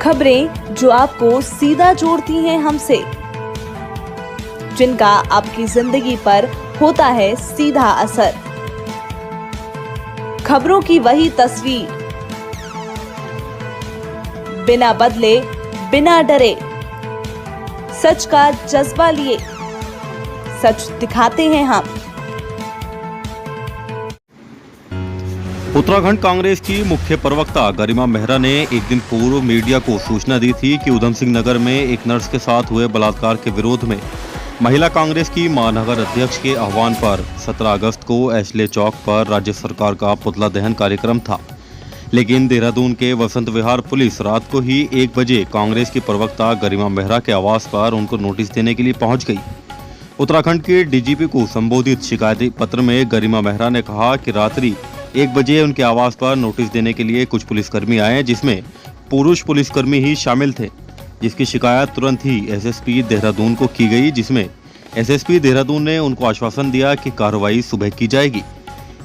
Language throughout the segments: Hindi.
खबरें जो आपको सीधा जोड़ती हैं हमसे, जिनका आपकी जिंदगी पर होता है सीधा असर। खबरों की वही तस्वीर, बिना बदले बिना डरे, सच का जज्बा लिए सच दिखाते हैं हम। उत्तराखंड कांग्रेस की मुख्य प्रवक्ता गरिमा मेहरा ने एक दिन पूर्व मीडिया को सूचना दी थी कि उधम सिंह नगर में एक नर्स के साथ हुए बलात्कार के विरोध में महिला कांग्रेस की महानगर अध्यक्ष के आह्वान पर 17 अगस्त को एशले चौक पर राज्य सरकार का पुतला दहन कार्यक्रम था। लेकिन देहरादून के वसंत विहार पुलिस रात को ही 1 बजे कांग्रेस की प्रवक्ता गरिमा मेहरा के आवास पर उनको नोटिस देने के लिए पहुंच गई। उत्तराखंड के डीजीपी को संबोधित शिकायती पत्र में गरिमा मेहरा ने कहा कि रात्रि 1 बजे उनके आवास पर नोटिस देने के लिए कुछ पुलिसकर्मी आए, जिसमें पुरुष पुलिसकर्मी ही शामिल थे, जिसकी शिकायत तुरंत ही एसएसपी देहरादून को की गई, जिसमें एसएसपी देहरादून ने उनको आश्वासन दिया कि कार्रवाई सुबह की जाएगी।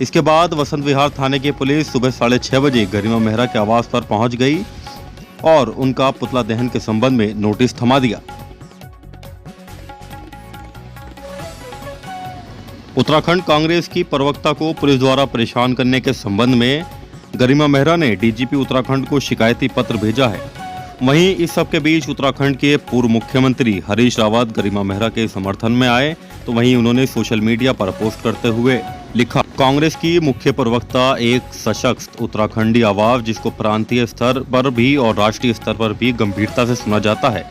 इसके बाद वसंत विहार थाने की पुलिस सुबह 6:30 बजे गरिमा मेहरा के आवास पर पहुंच गई और उनका पुतला दहन के संबंध में नोटिस थमा दिया। उत्तराखंड कांग्रेस की प्रवक्ता को पुलिस द्वारा परेशान करने के संबंध में गरिमा मेहरा ने डीजीपी उत्तराखंड को शिकायती पत्र भेजा है। वहीं इस सब के बीच उत्तराखंड के पूर्व मुख्यमंत्री हरीश रावत गरिमा मेहरा के समर्थन में आए, तो वहीं उन्होंने सोशल मीडिया पर पोस्ट करते हुए लिखा, कांग्रेस की मुख्य प्रवक्ता एक सशक्त उत्तराखंडी आवाज जिसको प्रांतीय स्तर पर भी और राष्ट्रीय स्तर पर भी गंभीरता से सुना जाता है।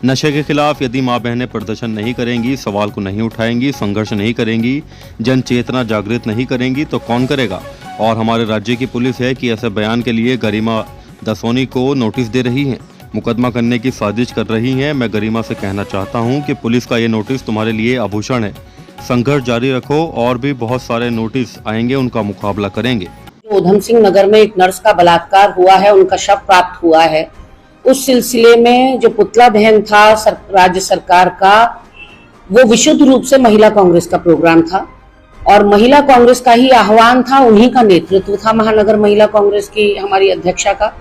नशे के खिलाफ यदि माँ बहनें प्रदर्शन नहीं करेंगी, सवाल को नहीं उठाएंगी, संघर्ष नहीं करेंगी, जन चेतना जागृत नहीं करेंगी तो कौन करेगा। और हमारे राज्य की पुलिस है कि ऐसे बयान के लिए गरिमा दसोनी को नोटिस दे रही है, मुकदमा करने की साजिश कर रही हैं। मैं गरिमा से कहना चाहता हूं कि पुलिस का ये नोटिस तुम्हारे लिए आभूषण है। संघर्ष जारी रखो और भी बहुत सारे नोटिस आएंगे, उनका मुकाबला करेंगे। उधम सिंह नगर में एक नर्स का बलात्कार हुआ है, उनका शव प्राप्त हुआ है। उस सिलसिले में जो पुतला दहन था राज्य सरकार का, वो विशुद्ध रूप से महिला कांग्रेस का प्रोग्राम था और महिला कांग्रेस का ही आह्वान था, उन्हीं का नेतृत्व था महानगर महिला कांग्रेस की हमारी अध्यक्षा का।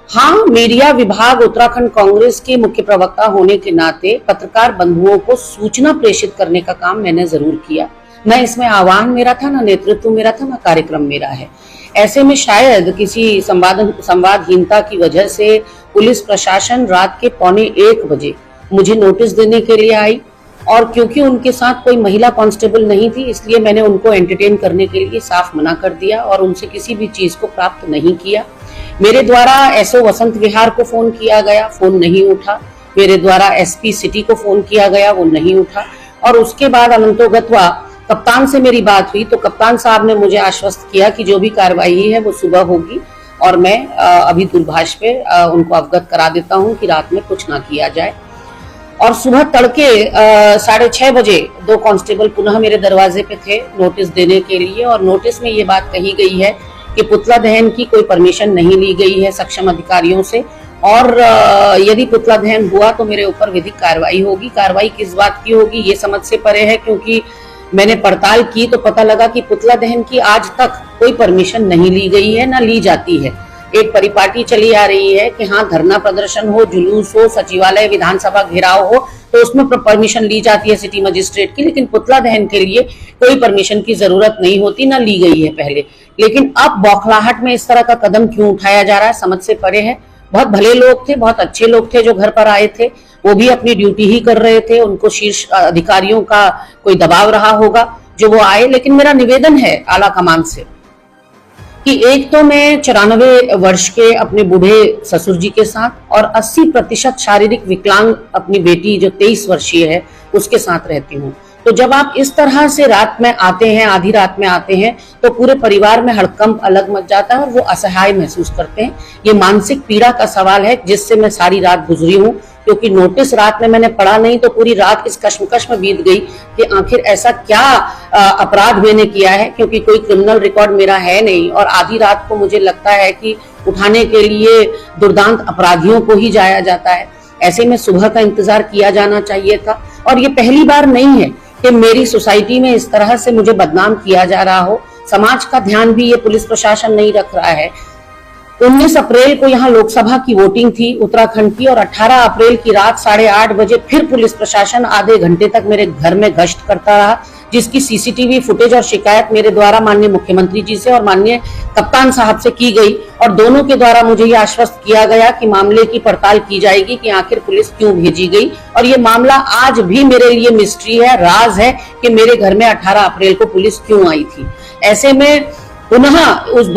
हाँ, मीडिया विभाग उत्तराखंड कांग्रेस के मुख्य प्रवक्ता होने के नाते पत्रकार बंधुओं को सूचना प्रेषित करने का काम मैंने जरूर किया। न इसमें आह्वान मेरा था, न नेतृत्व मेरा था, न कार्यक्रम मेरा है। ऐसे में शायद किसी संवादहीनता की वजह से पुलिस प्रशासन रात के 1:15 बजे मुझे नोटिस देने के लिए आई और क्योंकि उनके साथ कोई महिला कांस्टेबल नहीं थी, इसलिए मैंने उनको एंटरटेन करने के लिए साफ मना कर दिया और उनसे किसी भी चीज को प्राप्त नहीं किया। मेरे द्वारा एसओ वसंत विहार को फोन किया गया, फोन नहीं उठा। मेरे द्वारा एसपी सिटी को फोन किया गया, वो नहीं उठा। और उसके बाद अनंतोगत्वा कप्तान से मेरी बात हुई तो कप्तान साहब ने मुझे आश्वस्त किया कि जो भी कार्रवाई है वो सुबह होगी और मैं अभी दूरभाष पे उनको अवगत करा देता हूं कि रात में कुछ ना किया जाए। और सुबह तड़के 6:30 बजे 2 कांस्टेबल पुनः मेरे दरवाजे पे थे नोटिस देने के लिए और नोटिस में ये बात कही गई है कि पुतला दहन की कोई परमिशन नहीं ली गई है सक्षम अधिकारियों से और यदि पुतला दहन हुआ तो मेरे ऊपर विधिक कार्रवाई होगी। कार्रवाई किस बात की होगी ये समझ से परे है, क्योंकि मैंने पड़ताल की तो पता लगा कि पुतला दहन की आज तक कोई परमिशन नहीं ली गई है, ना ली जाती है। एक परिपाटी चली आ रही है कि हाँ धरना प्रदर्शन हो, जुलूस हो, सचिवालय विधानसभा घेराव हो तो उसमें परमिशन ली जाती है सिटी मजिस्ट्रेट की, लेकिन पुतला दहन के लिए कोई परमिशन की जरूरत नहीं होती, ना ली गई है पहले। लेकिन अब बौखलाहट में इस तरह का कदम क्यों उठाया जा रहा है समझ से परे है। बहुत भले लोग थे, बहुत अच्छे लोग थे जो घर पर आए थे, वो भी अपनी ड्यूटी ही कर रहे थे, उनको शीर्ष अधिकारियों का कोई दबाव रहा होगा जो वो आए। लेकिन मेरा निवेदन है आला कमान से कि एक तो मैं 94 वर्ष के अपने बूढ़े ससुर जी के साथ और 80% शारीरिक विकलांग अपनी बेटी जो 23 वर्षीय है उसके साथ रहती हूँ। तो जब आप इस तरह से रात में आते हैं, आधी रात में आते हैं, तो पूरे परिवार में हड़कंप अलग मच जाता है और वो असहाय महसूस करते हैं। ये मानसिक पीड़ा का सवाल है जिससे मैं सारी रात गुजरी हूँ, क्योंकि नोटिस रात में मैंने पढ़ा नहीं तो पूरी रात इस कश्मकश में बीत गई कि आखिर ऐसा क्या अपराध मैंने किया है, क्योंकि कोई क्रिमिनल रिकॉर्ड मेरा है नहीं। और आधी रात को मुझे लगता है कि उठाने के लिए दुर्दांत अपराधियों को ही जाया जाता है। ऐसे में सुबह का इंतजार किया जाना चाहिए था। और ये पहली बार नहीं है कि मेरी सोसाइटी में इस तरह से मुझे बदनाम किया जा रहा हो। समाज का ध्यान भी ये पुलिस प्रशासन नहीं रख रहा है। 19 अप्रैल को यहाँ लोकसभा की वोटिंग थी उत्तराखंड की, और 18 अप्रैल की रात 8:30 बजे फिर पुलिस प्रशासन आधे घंटे तक मेरे घर में गश्त करता रहा, जिसकी सीसीटीवी फुटेज और शिकायत मेरे द्वारा माननीय मुख्यमंत्री जी से और माननीय कप्तान साहब से की गई, और दोनों के द्वारा मुझे ये आश्वस्त किया गया कि मामले की पड़ताल की जाएगी कि आखिर पुलिस क्यों भेजी गई। और ये मामला आज भी मेरे लिए मिस्ट्री है, राज है कि मेरे घर में 18 अप्रैल को पुलिस क्यों आई थी। ऐसे में पुनः उस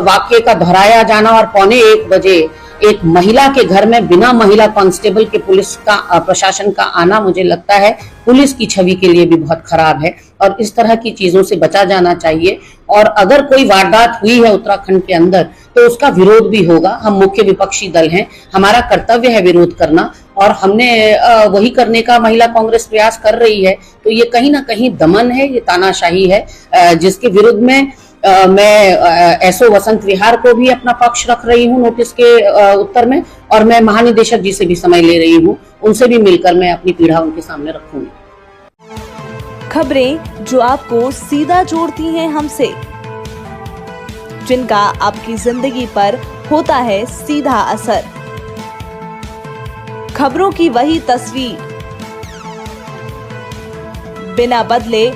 वाक्य का दोहराया जाना और 1:15 बजे एक महिला के घर में बिना महिला कांस्टेबल के पुलिस का प्रशासन का आना, मुझे लगता है पुलिस की छवि के लिए भी बहुत खराब है, और इस तरह की चीजों से बचा जाना चाहिए। और अगर कोई वारदात हुई है उत्तराखंड के अंदर तो उसका विरोध भी होगा। हम मुख्य विपक्षी दल हैं, हमारा कर्तव्य है विरोध करना, और हमने वही करने का महिला कांग्रेस प्रयास कर रही है। तो ये कहीं ना कहीं दमन है, ये तानाशाही है, जिसके विरुद्ध में मैं एसओ वसंत विहार को भी अपना पक्ष रख रही हूँ नोटिस के उत्तर में, और मैं महानिदेशक जी से भी समय ले रही हूँ, उनसे भी मिलकर मैं अपनी पीड़ा उनके सामने रखूंगी। खबरें जो आपको सीधा जोड़ती हैं हमसे, जिनका आपकी जिंदगी पर होता है सीधा असर, खबरों की वही तस्वीर, बिना बदले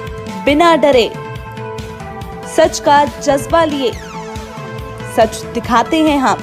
बिना डरे, सच का जज्बा लिए सच दिखाते हैं हम।